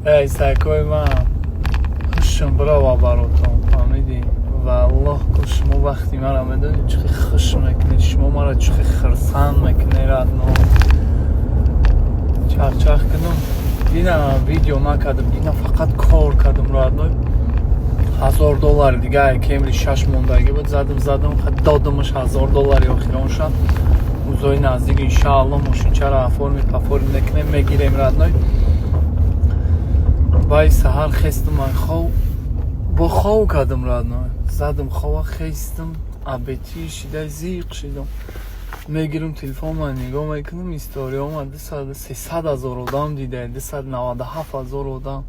ای سکوی من خوشم برا براتون فهمیدی والله که شما وقتی مرا میدونی چه خوش میکنی شما مرا چه خرسان میکنی رادنو چرچخ کنم اینا ویدیو نکردم اینا فقط کار کردم رادنو $1000 دیگه کمری 6 موندگی بود زدم خد دادمش $1000 آخران شد اوضاع نزدیک انشاءالله ماشین چرا فرمی نکنه میگیریم رادنو بای سهر خستم من با خواه کردم رادنو زدم خواه خستم ابتی شده زیق شدم میگیرم تلفن من نگاه میکنم استوری آمد 300,000 آدم دیده 297,000 آدم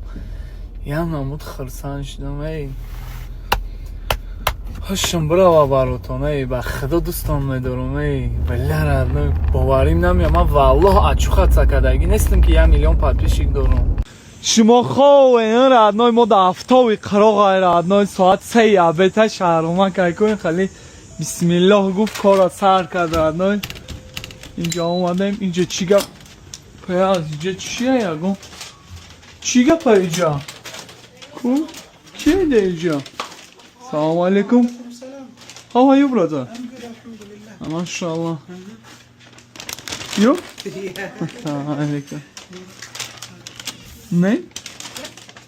یه نمود خرسان شدم ای خوشم برا براتون ای به خدا دوستان میدارم ای بله رادنو باوریم نمیم من والله اچوخت سکدگی نیستم که 1 میلیون پادپیشک دارم شما خواه این رادنوی ما در هفتاوی قراغ رادنوی ساعت 3 ابتا شهرمک ایکوین خیلی بسم الله گفت کارا سر کرد رادنوی اینجا آمدیم اینجا چی گپ پیاز اینجا چیه یگو چی گپ اینجا کو چیه ده اینجا سلام علیکم how are you brother mashallah you علیکم Name?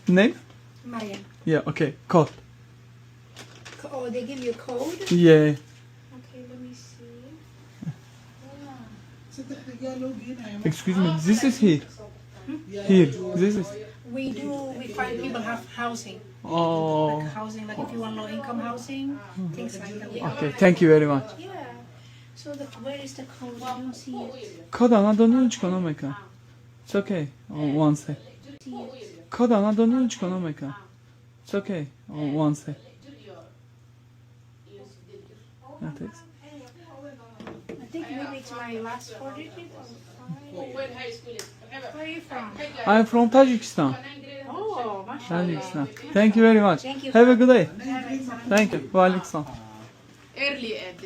Mariam. Yeah, okay. Code. Oh, they give you a code? Yeah. Okay, let me see. Excuse me, this is here. Here, this is. We find people have housing. Oh. Like housing, like if you want low income housing, things like that. Okay, thank you very much. Yeah. So where is the code? I don't see it. Code anadonu hiç konumeka. It's okay. One sec. Code anadonu hiç konumeka. It's okay. One sec. I think maybe it's my last 4 digits. Where are you from? I'm from Tajikistan. Oh, mashallah. Tajikistan. Thank you very much. Thank you. Have a good day. Thank you. Wa alaikum salam. Early at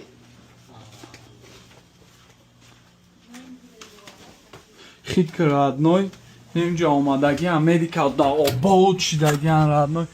خیلی که رادنوی اینجا آمدگی امریکا دا آباد شدگیان رادنوی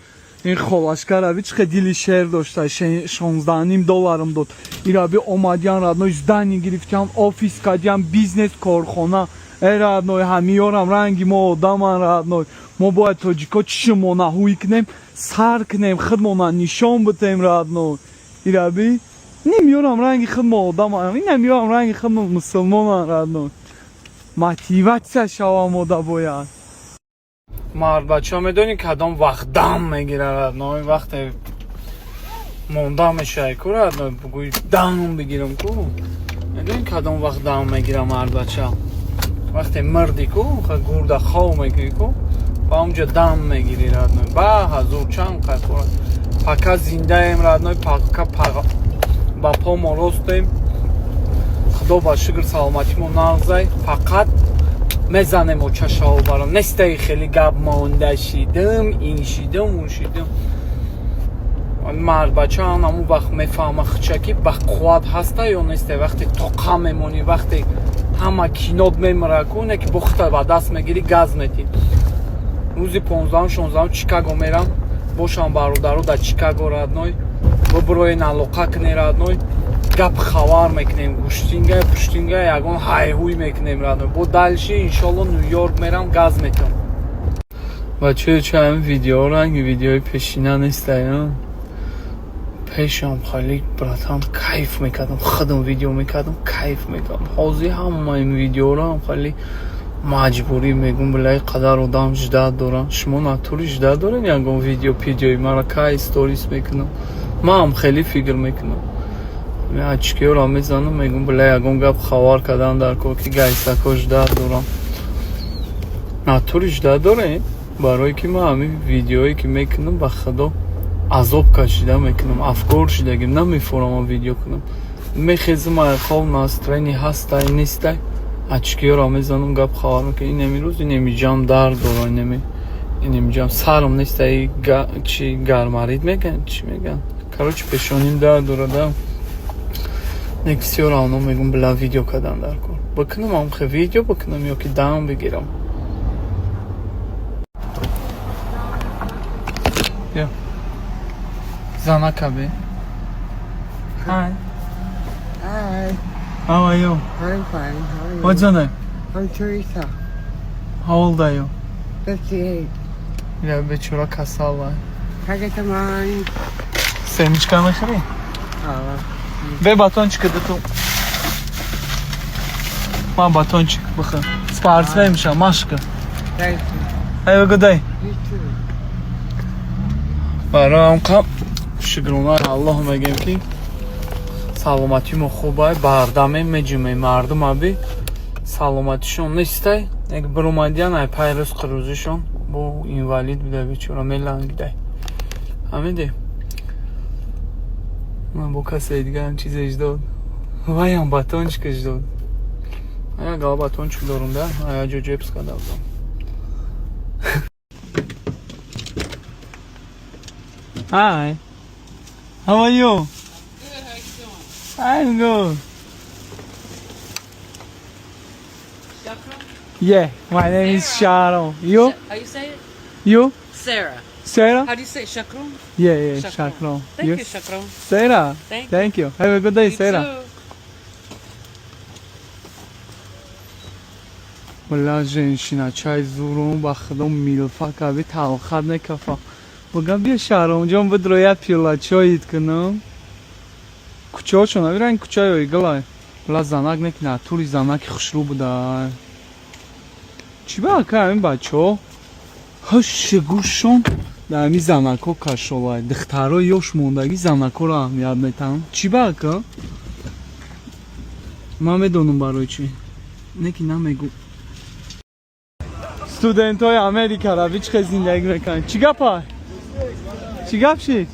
این خواشکر اوی چه دیلی شهر داشته 16.5 دلارم داد ایرابی آمدیان رادنوی زدنی گرفتیان آفیس کدیان بیزنس کارخانه ای رادنوی همیارم رنگی ما آدم رادنوی ما باید تاجیکا چشمانه هوی کنیم سر کنیم خودمانه نشان بتیم رادنوی ایرابی نمیارم رنگی خود ما آدم این نمیارم رنگی خود مسلمان رادنوی мотивация شوام باید مرد بچه ها میدونی کدام وقت دم میگیره رادنوی وقت مونده میشه که رادنوی بگوی دم بگیرم که میدونی کدام وقت دم میگیره مرد بچه ها وقت مردی که گرده خواه میگیری که با اونجا دم میگیری رادنوی با هزار چند قد پاکا زنده ایم رادنوی پاکا با پا ما راستیم خدا با شکر سلامتی ما نغزای فقط میزنم و چشاو برام نسته خیلی گب مانده شیدم این شیدم اون شیدم مرد بچه هم همون وقت میفهمه خچکی وقت خود هسته یا نسته وقتی توقع میمونی وقتی همه کیناد میمره کنه که بخته و دست میگیری گاز میتی روزی 15-16 چیکاگو میرم باشم برادرو در چیکاگو رادنوی ببروی نلوقه کنی رادنوی گپ خبر میکنیم پشتینگه یگان هایهوی میکنیم رادنوی با دلشی انشالله نیویورک میرم گاز میتم بچه چه همین ویدیو رنگی ویدیوی پیشینه نیسته پیشم خیلی براتم کیف میکردم خودم ویدیو میکردم کیف میکردم حاضی همه این ویدیو را هم خیلی مجبوری میگم بلای قدر آدم جداد دارم شما نطوری جداد دارین یگان ویدیوی مرا که استوریس میکنم من هم خیلی فکر میکنم اچکی را میزنم میگم بله یگان گپ خوار کردن در کوکی گیسکا جداد دارم نطوری جداد داره برای که من همین ویدیویی که میکنم به خدا عذاب کشیده میکنم افکار شدگیم نمیفورم ویدیو کنم میخیزم خواه ناسترینی هسته نیسته اچکی را میزنم گپ خوار میکنم این نمیروز این نمیجام درد داره این نمیجام سرم نیسته چی گرمارید میگن چی میگن کاروچ پیشونیم درد داره نکسیو را اونو میگم بلا ویدیو کردن در کن بکنم هم خیلی ویدیو بکنم یا که دام بگیرم Yeah. Zanakabe. Hi. Hi, How are you? I'm fine. How are you? What's your name? I'm Teresa, How old are you? 58. Ya bechura kasala. Hagataman. Semечка нахри. Бе батончик дату. Мам батончик баха. Спортсмен мишам, машка. Thank you. Have a good day. You too. برام کم شکرونه الله میگم که سلامتی ما خوبه بردمه میجومه مردم ابی سلامتیشون نیسته یک برومدیان ای پیروز قروزشون بو اینوالید بوده بیچاره میلنگیده همه دی من با کسی دیگه هم چیز اجداد وای هم باتونچک اجداد ایا گاه باتونچک دارم ده ایا جو جیبس کده بودم Hi. How are you? Good, how you doing? I'm good. Shakram? Yeah, my name is Sharon. You? How you say it? You? Sarah. Sarah? How do you say it? Shakram? Yeah, Shakram. Shakron. Thank you, Shakram. Sarah? Thank you. Have a good day, You Sarah. too. والله جنشینا چای زورون با خودم میلفا کبی تلخت نکفا بگم بیا شهرام جان بود رویت پیلا چایید کنم کوچه ها چون این کوچه های گلای بلا زنک نکنه توری زنک خوشرو بوده چی با که همین بچه ها شگوشون در همی زنک ها کشولای دخترها یوش موندگی زنک ها رو اهمیت میتن چی با که من میدونم برای چی نکی نمیگو استودنت های امریکا را بیچ خیلی زندگی میکنن چی گپ های؟ چی گپ شید؟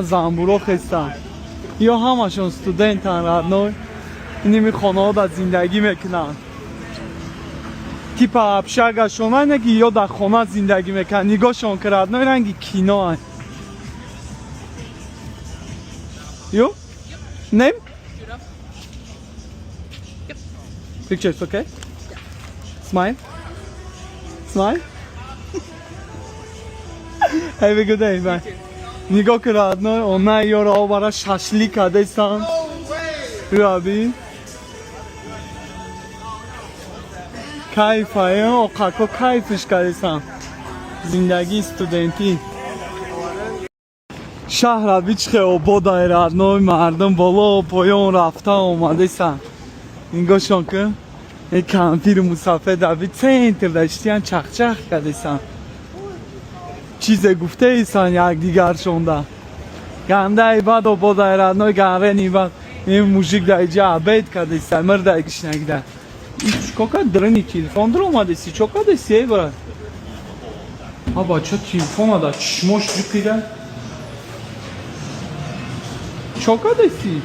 زنبورو خستن یا همشون استودنت هن ردنوی اینی خانه ها در زندگی میکنن تیپ ابشگشون هن نگی یا در خانه زندگی میکنن نگاهشون که ردنوی رنگی کینا هن یو؟ نیم؟ Pictures, okay? Smile. Smile. Have a good day, bye. نگاه که رادنای اونه یا را برای ششلی کده سان رابی کیف های اوقاکو کیفش کده سان زندگی استودنتی شهر را بیچ خیلی بودای رادنای مردم بالا و پایان رفته اومده سان نگاه شون که یک کمپیر مسافر دوی سنتر داشتیان چخ چخ کرده سن چیز گفته ایسان یک دیگر شونده گنده ای بد و با دایرادنوی گنره نیبد این موشک دای جا عبید کرده ایسان مرد ایگش نگده چکا درنی تلفون در اومده سی چکا دستی ای برد ها بچه تلفون ها دا چشموش جکیده چکا دستی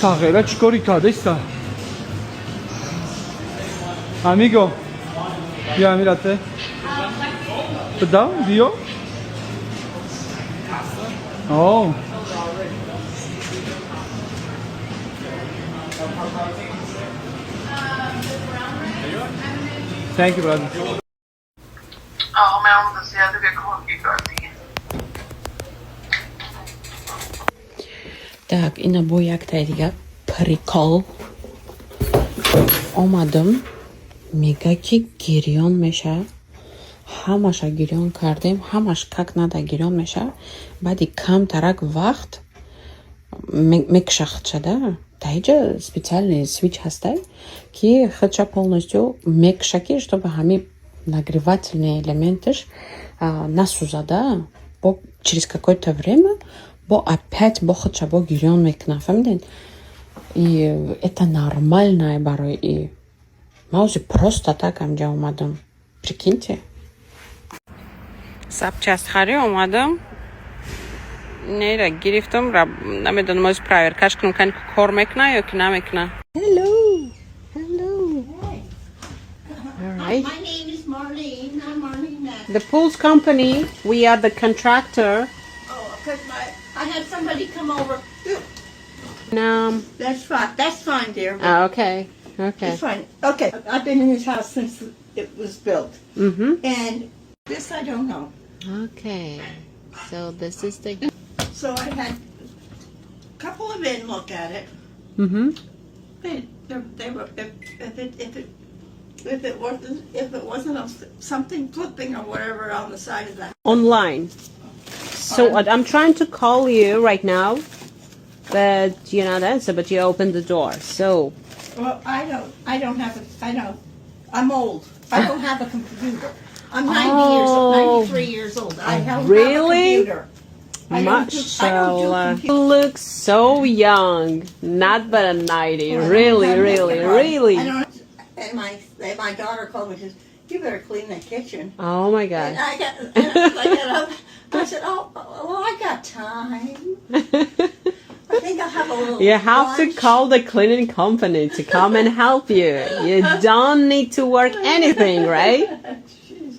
تغییره چیکاری کرده ایستا امیگو بیا امیراته بدم بیا اوه Thank you, brother. मैं आपको दसिया तो देखो की करती है Так, اینا با یک تا دیگه پریکال آمدم میگه که گریان میشه همش گریان کردیم همش کک نده گریان میشه بعدی کم ترک وقت میکشخت شده та اینجا специальный свич هسته که خودشا полностью میکشکی чтобы همه нагревательные элементыш насузада бо через какое-то время бо опять бо хотша бо гирён мекна фамдин и это нормальное барои и маузи просто так амҷа омадам прикиньте запчаст хари омадам нера гирифтам намедонам оз проверкаш кунам кани кор мекна ё ки намекна hello Right. My name is Marlene. I'm Marlene. The Pools Company, we are the contractor. Oh, because I had somebody come over. No. That's fine. That's fine, dear. Okay. Okay. It's fine. Okay, I've been in this house since it was built. Mm-hmm. And this I don't know. Okay. So this is the. So I had a couple of men look at it. Mm-hmm. They were if it wasn't something flipping or whatever on the side of that. Online. So I'm trying to call you right now, but you're not answer. But you opened the door. So. Well, I don't have I'm old. I don't have a computer. I'm 93 years old. I don't Really? have a computer. I don't do Mashallah. You computer. look so young. Not but a 90. Well, I Really, don't have really, makeup on. really. I don't, and my daughter called me and says, "You better clean the kitchen." Oh my And God. I said, "Oh, well, I got time. I think I'll have a little." You have to lunch." call the cleaning company to come and help you. You don't need to work anything, right? Jeez.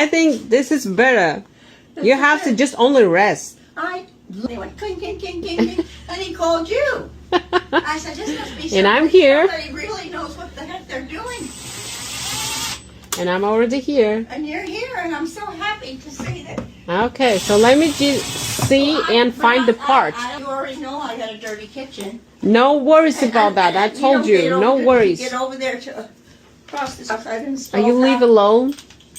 I think this is better. You have to just only rest. They went cling, cling, cling, cling, cling, and he called you. I said, "This must be And I'm somebody- here. Somebody really knows what the heck they're doing." And I'm already here. And you're here, and I'm so happy to see that. Okay, so let me just see and find the part. You already know I got a dirty kitchen. No worries about that. I told you. No worries. Get over there to across this house. I've Are installed. you live alone?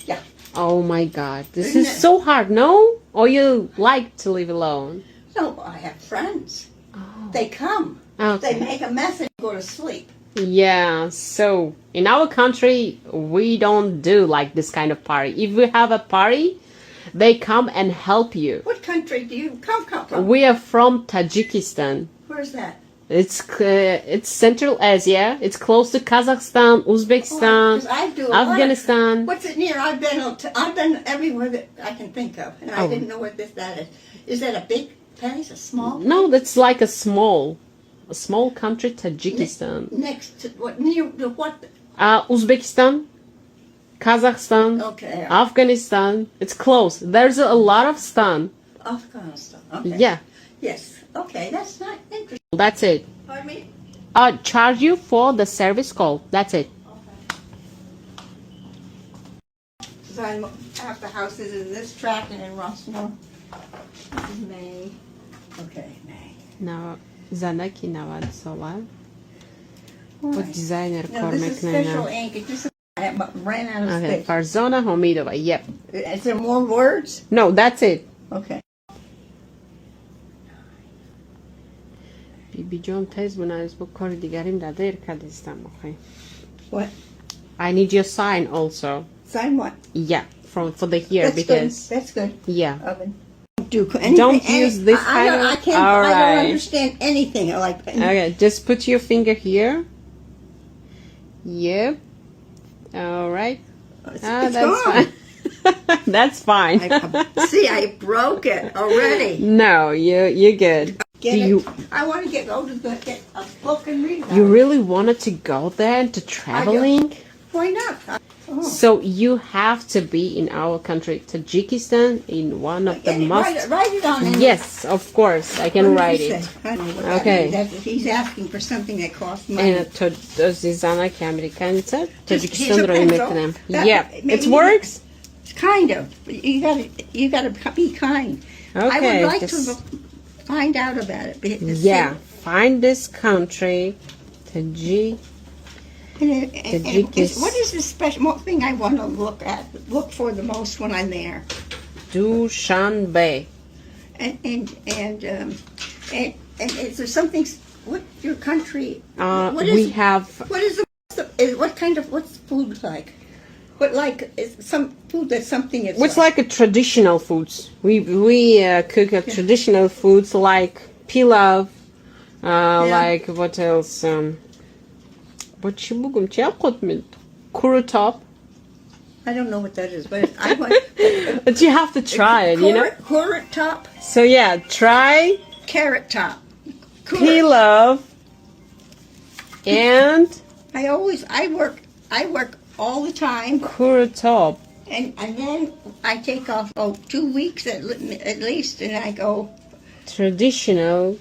Yeah. Oh my God, this Isn't is it? so hard. No? Or you like to live alone? No, I have friends. Oh. They come. They Okay. make a mess and go to sleep. Yeah. So in our country, we don't do like this kind of party. If we have a party, they come and help you. What country do you come from? We are from Tajikistan. Where's that? It's Central Asia. It's close to Kazakhstan, Uzbekistan, 'Cause I do a lot of- Afghanistan. What's it near? I've been everywhere that I can think of, and I Oh. didn't know what that is. Is that a big place? A small? No, that's like a small country, Tajikistan. Next to what? Near to what? Uzbekistan, Kazakhstan, Okay. Afghanistan. It's close. There's a lot of stan. Afghanistan. Okay. Yeah, Yes. Okay, that's not interesting. that's it. Pardon me? Charge you for the service call. That's it. So half the house is in this tract and in Rosno. This is May. Okay, May. Now, Zanaki Nawad Right. designer No, this is special ink. It just I ran out of Okay, space. Farzona Homidova. Yep. Is there more words? No, that's it. Okay. بیجام تیز بنایز با کار دیگریم در دیر کردستم آخه. What? I need your sign also. Sign what? Yeah, for the here That's because good. That's good. yeah. Oven. Do anything, Don't use this I don't, kind of- I can't. All I right. don't understand anything. I like. Okay, just put your finger here. Yep. All right. It's That's gone. fine. That's fine. See, I broke it already. No, you're good. Get Do it? you I want to get a book and read. you about it. really wanted to go there and to traveling? Why not? Oh. So you have to be in our country, Tajikistan, in one of the most. Write it on. in- Yes, of course, I can What write does it. say? I don't know what that Okay. means. He's asking for something that costs money. And to Zizana Amerikanca, Here's Tajikistan a pencil. Roymetnem. That- Yeah, maybe it works. Kind of. You gotta be kind. I Okay, would like just- to find out about it. Yeah, find this country, Tajik. What is the special thing I want to look for the most when I'm there? Dushanbe. And is there something? What your country? What We have What is what's food like? What like is some food that's something it's what's like a traditional foods. We cook a traditional foods like pilav, like what else? What kuru top. I don't know what that is, but I want. But you have to try it, you know. Carrot top, So yeah, try carrot top. pilav and I work all the time, kuru top. and then I take off 2 weeks at least, and I go. Traditional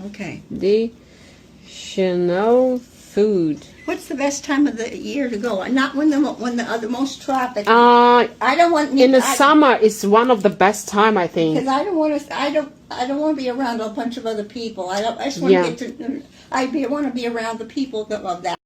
Okay. traditional food. What's the best time of the year to go? Not when the most traffic. I don't want In the summer is one of the best time, I think. because I don't want to be around a bunch of other people. I just want Yeah. to get to. want to be around the people of that.